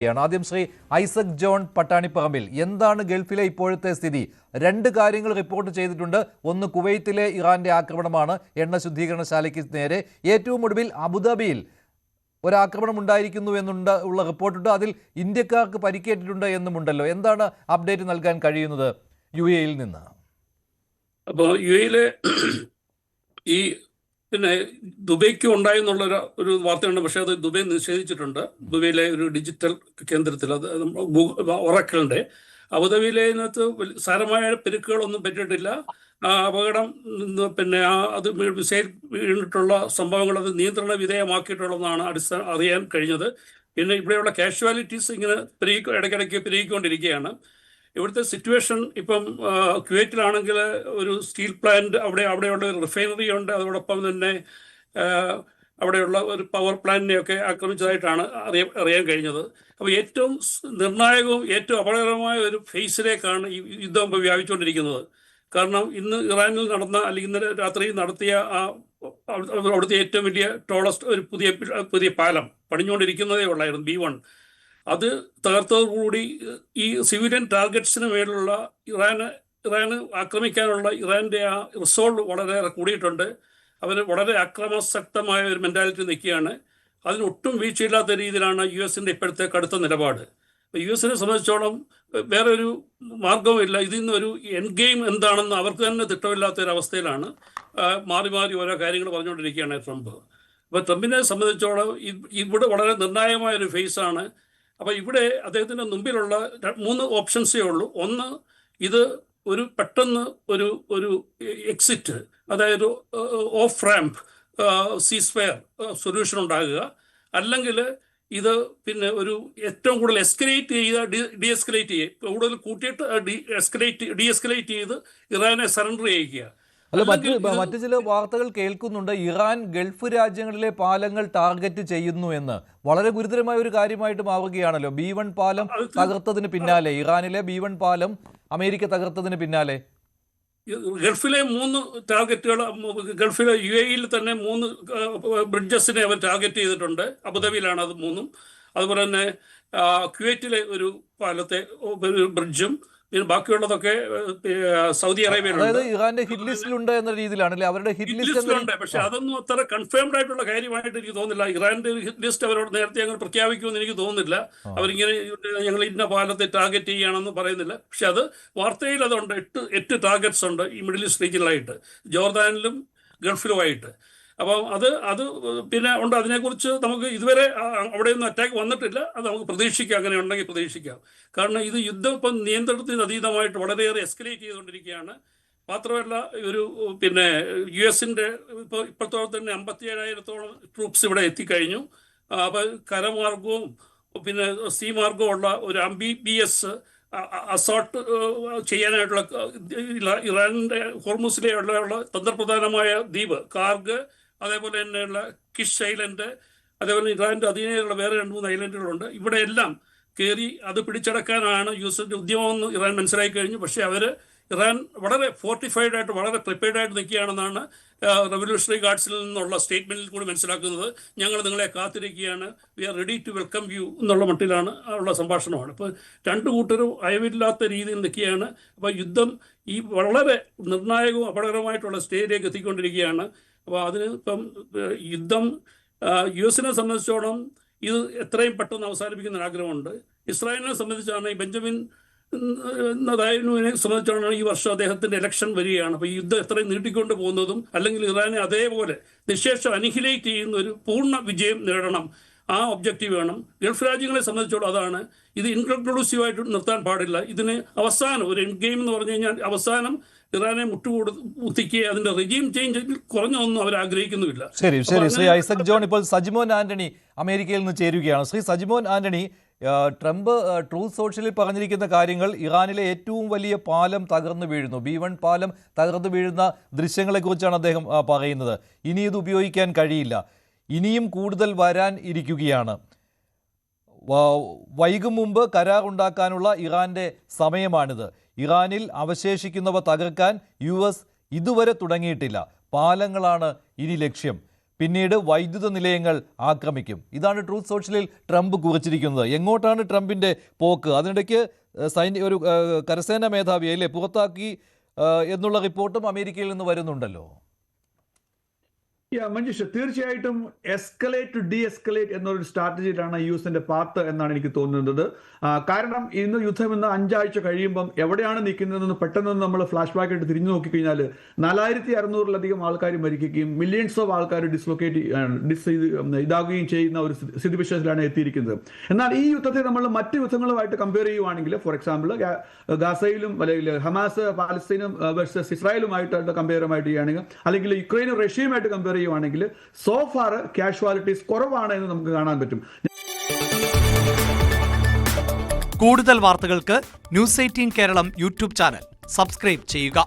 ആദ്യം ശ്രീ ഐസക് ജോൺ പട്ടാണിപ്പറമ്പിൽ, എന്താണ് ഗൾഫിലെ ഇപ്പോഴത്തെ സ്ഥിതി? രണ്ട് കാര്യങ്ങൾ റിപ്പോർട്ട് ചെയ്തിട്ടുണ്ട്. ഒന്ന്, കുവൈത്തിലെ ഇറാന്റെ ആക്രമണമാണ് എണ്ണ ശുദ്ധീകരണശാലയ്ക്ക് നേരെ. ഏറ്റവും ഒടുവിൽ അബുദാബിയിൽ ഒരാക്രമണം ഉണ്ടായിരിക്കുന്നു ഉള്ള റിപ്പോർട്ടുണ്ട്. അതിൽ ഇന്ത്യക്കാർക്ക് പരിക്കേറ്റിട്ടുണ്ട് എന്നുമുണ്ടല്ലോ. എന്താണ് അപ്ഡേറ്റ് നൽകാൻ കഴിയുന്നത് UAE-യിൽ നിന്ന്? അപ്പോൾ UAE-യിലെ ഈ പിന്നെ ദുബൈക്ക് ഉണ്ടായെന്നുള്ള ഒരു വാർത്തയുണ്ട്. പക്ഷേ അത് ദുബൈ നിഷേധിച്ചിട്ടുണ്ട്. ദുബൈയിലെ ഒരു ഡിജിറ്റൽ കേന്ദ്രത്തിൽ, അത് ഒറാക്കിളിന്റെ. അബുദാബിയിലതിനകത്ത് സാരമായ പെരുക്കുകളൊന്നും പറ്റിയിട്ടില്ല. അപകടം പിന്നെ അത് മിസൈൽ വീണിട്ടുള്ള സംഭവങ്ങൾ അത് നിയന്ത്രണ വിധേയമാക്കിയിട്ടുള്ളതാണ് അറിയാൻ കഴിഞ്ഞത്. പിന്നെ ഇവിടെയുള്ള കാഷ്വാലിറ്റീസ് ഇങ്ങനെ ഇടയ്ക്കിടയ്ക്ക് പെരുകിക്കൊണ്ടിരിക്കുകയാണ്. ഇവിടുത്തെ സിറ്റുവേഷൻ ഇപ്പം കുവൈറ്റിലാണെങ്കിൽ ഒരു സ്റ്റീൽ പ്ലാന്റ്, അവിടെയുള്ള ഒരു റിഫൈനറി ഉണ്ട്. അതോടൊപ്പം തന്നെ അവിടെയുള്ള ഒരു പവർ പ്ലാന്റിനെയൊക്കെ ആക്രമിച്ചതായിട്ടാണ് അറിയാൻ കഴിഞ്ഞത്. അപ്പോൾ ഏറ്റവും നിർണായകവും ഏറ്റവും അപകടകരമായ ഒരു ഫേസിലേക്കാണ് ഈ യുദ്ധം ഇപ്പോൾ വ്യാപിച്ചുകൊണ്ടിരിക്കുന്നത്. കാരണം ഇന്ന് ഇറാനിൽ നടന്ന, അല്ലെങ്കിൽ ഇന്നലെ രാത്രി നടത്തിയ അവിടുത്തെ ഏറ്റവും വലിയ ടോളസ്റ്റ് ഒരു പുതിയ പാലം പണിഞ്ഞുകൊണ്ടിരിക്കുന്നതേ ഉള്ളായിരുന്നു, B1. അത് തകർത്തതോടുകൂടി ഈ സിവിലിയൻ ടാർഗറ്റ്സിന് മേലുള്ള ഇറാന് ആക്രമിക്കാനുള്ള ഇറാന്റെ ആ റിസോൾവ് വളരെയേറെ കൂടിയിട്ടുണ്ട്. അവർ വളരെ അക്രമാസക്തമായ ഒരു മെന്റാലിറ്റി നിൽക്കുകയാണ്. അതിനൊട്ടും വീഴ്ചയില്ലാത്ത രീതിയിലാണ് US-ന്റെ ഇപ്പോഴത്തെ കടുത്ത നിലപാട്. US-നെ സംബന്ധിച്ചോളം വേറെ ഒരു മാർഗവുമില്ല. ഇതിൽ നിന്നൊരു എൻഡ് ഗെയിം എന്താണെന്ന് അവർക്ക് തന്നെ തിട്ടമില്ലാത്ത ഒരു അവസ്ഥയിലാണ്. മാറി മാറി ഓരോ കാര്യങ്ങൾ പറഞ്ഞുകൊണ്ടിരിക്കുകയാണ് ട്രംപ്. അപ്പോൾ ട്രംപിനെ സംബന്ധിച്ചോളം ഇവിടെ വളരെ നിർണായകമായ ഒരു ഫേസാണ്. അപ്പോൾ ഇവിടെ അദ്ദേഹത്തിൻ്റെ മുമ്പിലുള്ള 3 ഓപ്ഷൻസേ ഉള്ളൂ. ഒന്ന്, ഇത് ഒരു പെട്ടെന്ന് ഒരു എക്സിറ്റ്, അതായത് ഓഫ് റാമ്പ് സീസ്ഫയർ സൊല്യൂഷൻ ഉണ്ടാകുക. അല്ലെങ്കിൽ ഇത് പിന്നെ ഒരു ഏറ്റവും കൂടുതൽ എസ്കലേറ്റ് കൂടുതൽ കൂട്ടിയിട്ട് ഡീഎസ്കലേറ്റ് ചെയ്ത് ഇറാനെ സറണ്ടർ ചെയ്യിക്കുക. അല്ല, മറ്റു ചില വാർത്തകൾ കേൾക്കുന്നുണ്ട്, ഇറാൻ ഗൾഫ് രാജ്യങ്ങളിലെ പാലങ്ങൾ ടാർഗറ്റ് ചെയ്യുന്നു എന്ന്. വളരെ ഗുരുതരമായ ഒരു കാര്യമായിട്ട് മാറുകയാണല്ലോ. B1 പാലം തകർത്തതിന് പിന്നാലെ, ഇറാനിലെ B1 പാലം അമേരിക്ക തകർത്തതിന് പിന്നാലെ ഗൾഫിലെ 3 ടാർഗറ്റുകൾ, ഗൾഫിലെ UAE-യിൽ തന്നെ 3 ബ്രിഡ്ജസിനെ അവർ ടാർഗറ്റ് ചെയ്തിട്ടുണ്ട്. അബുദാബിയിലാണ് അത് 3. അതുപോലെ തന്നെ കുവൈറ്റിലെ ഒരു പാലത്തെ ബ്രിഡ്ജും, പിന്നെ ബാക്കിയുള്ളതൊക്കെ സൗദി അറേബ്യയിലുണ്ട്. ഇറാന്റെ ഹിറ്റ് ലിസ്റ്റിലുണ്ട് എന്ന രീതിയിലാണല്ലേ അവരുടെ ഹിറ്റ് ലിസ്റ്റ്? പക്ഷെ അതൊന്നും അത്ര കൺഫേംഡ് ആയിട്ടുള്ള കാര്യമായിട്ട് എനിക്ക് തോന്നുന്നില്ല. ഇറാന്റെ ഹിറ്റ് ലിസ്റ്റ് അവരോട് നേരത്തെ അങ്ങനെ പ്രഖ്യാപിക്കുമെന്ന് എനിക്ക് തോന്നുന്നില്ല. അവരിങ്ങനെ ഞങ്ങൾ ഇന്ന പാലത്തെ ടാർഗറ്റ് ചെയ്യുകയാണെന്ന് പറയുന്നില്ല. പക്ഷെ അത് വാർത്തയിൽ അതുണ്ട്. 8 ടാർഗറ്റ്സ് ഉണ്ട് ഈ മിഡിൽ ഈസ്റ്റ് റീജിയനിലായിട്ട്, ജോർദാനിലും ഗൾഫിലുമായിട്ട്. അപ്പം അത് പിന്നെ ഉണ്ട്. അതിനെക്കുറിച്ച് നമുക്ക് ഇതുവരെ അവിടെയൊന്നും അറ്റാക്ക് വന്നിട്ടില്ല. അത് നമുക്ക് പ്രതീക്ഷിക്കാം, അങ്ങനെ ഉണ്ടെങ്കിൽ പ്രതീക്ഷിക്കാം. കാരണം ഇത് യുദ്ധം ഇപ്പം നിയന്ത്രണത്തിന് അതീതമായിട്ട് വളരെയേറെ എസ്കലേറ്റ് ചെയ്തുകൊണ്ടിരിക്കുകയാണ്. മാത്രമല്ല ഒരു പിന്നെ US-ന്റെ ഇപ്പോഴത്തോളം തന്നെ 57,000-ഓളം ട്രൂപ്സ് ഇവിടെ എത്തിക്കഴിഞ്ഞു. അപ്പോൾ കരമാർഗവും പിന്നെ സീ മാർഗവും ഉള്ള ഒരു അംബിബിയസ് അസോൾട്ട് ചെയ്യാനായിട്ടുള്ള ഇറാനിന്റെ ഹോർമുസിലെയുള്ള തന്ത്രപ്രധാനമായ ദ്വീപ് കാർഗ്, അതേപോലെ തന്നെയുള്ള കിഷ് ഐലൻഡ്, അതേപോലെ ഇറാന്റെ അധീനതയിലുള്ള വേറെ 2-3 ഐലൻഡുകളുണ്ട്. ഇവിടെ എല്ലാം കയറി അത് പിടിച്ചടക്കാനാണ് US-ന്റെ ഉദ്യമമെന്ന് ഇറാൻ മനസ്സിലാക്കി കഴിഞ്ഞു. പക്ഷേ ഇറാൻ വളരെ ഫോർട്ടിഫൈഡ് ആയിട്ട്, വളരെ പ്രിപ്പയർഡ് ആയിട്ട് നിൽക്കുകയാണെന്നാണ് റവല്യൂഷണറി ഗാർഡ്സിൽ നിന്നുള്ള സ്റ്റേറ്റ്മെന്റിൽ കൂടി മനസ്സിലാക്കുന്നത്. ഞങ്ങൾ നിങ്ങളെ കാത്തിരിക്കുകയാണ്, we are ready to welcome you എന്നുള്ള മട്ടിലാണ് ഉള്ള സംഭാഷണമാണ്. ഇപ്പോൾ 2 കൂട്ടരും അയവില്ലാത്ത രീതിയിൽ നിൽക്കുകയാണ്. അപ്പോൾ യുദ്ധം ഈ വളരെ നിർണായകവും അപകടകരമായിട്ടുള്ള സ്റ്റേജിലേക്ക് എത്തിക്കൊണ്ടിരിക്കുകയാണ്. അപ്പോൾ അതിന് ഇപ്പം യുദ്ധം US-നെ സംബന്ധിച്ചോളം ഇത് എത്രയും പെട്ടെന്ന് അവസാനിപ്പിക്കുന്ന ആഗ്രഹമുണ്ട്. ഇസ്രായേലിനെ സംബന്ധിച്ചാണ് ഈ ബെഞ്ചമിൻ നെതന്യാഹുവിനെ സംബന്ധിച്ചാണ് ഈ വർഷം അദ്ദേഹത്തിന്റെ ഇലക്ഷൻ വരികയാണ്. അപ്പോൾ ഈ യുദ്ധം എത്രയും നീട്ടിക്കൊണ്ട് പോകുന്നതും, അല്ലെങ്കിൽ ഇറാനെ അതേപോലെ നിശേഷം അനിഹിലേറ്റ് ചെയ്യുന്ന ഒരു പൂർണ്ണ വിജയം നേടണം, ആ ഒബ്ജക്റ്റീവ് വേണം. ഗൾഫ് രാജ്യങ്ങളെ സംബന്ധിച്ചോളം അതാണ്. ഇത് ഇൻകൺക്ലൂസീവായിട്ട് നിർത്താൻ പാടില്ല. ഇതിന് അവസാനം ഒരു എൻഡ് ഗെയിം എന്ന് പറഞ്ഞു കഴിഞ്ഞാൽ അവസാനം ഇറാനെ മുട്ടുകുത്തിക്കുക, അതിന്റെ റെജീം ചേഞ്ച് കുറഞ്ഞൊന്നും അവർ ആഗ്രഹിക്കുന്നുമില്ല. ശരി, ശ്രീ ഐസക് ജോൺ. ഇപ്പോൾ സജിമോൻ ആന്റണി അമേരിക്കയിൽ നിന്ന് ചേരുകയാണ്. ശ്രീ സജിമോൻ ആന്റണി, ട്രംപ് ട്രൂത്ത് സോഷ്യലിൽ പറഞ്ഞിരിക്കുന്ന കാര്യങ്ങൾ, ഇറാനിലെ ഏറ്റവും വലിയ പാലം തകർന്നു വീഴുന്നു, B1 പാലം തകർന്നു വീഴുന്ന ദൃശ്യങ്ങളെക്കുറിച്ചാണ് അദ്ദേഹം പറയുന്നത്. ഇനി ഇത് ഉപയോഗിക്കാൻ കഴിയില്ല, ഇനിയും കൂടുതൽ വരാൻ ഇരിക്കുകയാണ്, വൈകും മുമ്പ് കരാറുണ്ടാക്കാനുള്ള ഇറാന്റെ സമയമാണിത്, ഇറാനിൽ അവശേഷിക്കുന്നവ തകർക്കാൻ US ഇതുവരെ തുടങ്ങിയിട്ടില്ല, പാലങ്ങളാണ് ഇനി ലക്ഷ്യം, പിന്നീട് വൈദ്യുത നിലയങ്ങൾ ആക്രമിക്കും. ഇതാണ് ട്രൂത്ത് സോഷ്യലിൽ ട്രംപ് കുറിച്ചിരിക്കുന്നത്. എങ്ങോട്ടാണ് ട്രംപിൻ്റെ പോക്ക്? അതിനിടയ്ക്ക് ഒരു കരസേനാ മേധാവിയെ അല്ലേ പുറത്താക്കി എന്നുള്ള റിപ്പോർട്ടും അമേരിക്കയിൽ നിന്ന് വരുന്നുണ്ടല്ലോ. മഞ്ജുഷ, തീർച്ചയായിട്ടും എസ്കലേറ്റ് ടു ഡി എസ്കലേറ്റ് എന്നൊരു സ്ട്രാറ്റജിയിലാണ് US പാത്ത് എന്നാണ് എനിക്ക് തോന്നുന്നത്. കാരണം ഇന്ന് യുദ്ധം ഇന്ന് 5 ആഴ്ച കഴിയുമ്പം എവിടെയാണ് നിൽക്കുന്നതെന്ന് പെട്ടെന്ന് നമ്മൾ ഫ്ലാഷ് ബാക്ക് ആയിട്ട് തിരിഞ്ഞു നോക്കിക്കഴിഞ്ഞാൽ 4600-ലധികം ആൾക്കാർ മരിക്കുകയും മില്യൺസ് ഓഫ് ആൾക്കാർ ഇതാകുകയും ചെയ്യുന്ന ഒരു സ്ഥിതിവിശേഷത്തിലാണ് എത്തിയിരിക്കുന്നത്. എന്നാൽ ഈ യുദ്ധത്തെ നമ്മൾ മറ്റ് യുദ്ധങ്ങളുമായിട്ട് കമ്പയർ ചെയ്യുവാണെങ്കിൽ, ഫോർ എക്സാമ്പിൾ ഗാസയിലും അല്ലെങ്കിൽ ഹമാസ് പാലസ്തീനും വേഴ്സസ് ഇസ്രായേലുമായിട്ട് കമ്പയർ ചെയ്യുകയാണെങ്കിൽ, അല്ലെങ്കിൽ യുക്രൈനും റഷ്യയുമായിട്ട് കമ്പയർ ചെയ്യുവാണെങ്കിൽ സോ ഫാർ കാഷ്വാലിറ്റീസ് കുറവാണ് എന്ന് നമുക്ക് കാണാൻ പറ്റും. കൂടുതൽ വാർത്തകൾക്ക് News 18 Keralam YouTube channel subscribe ചെയ്യുക.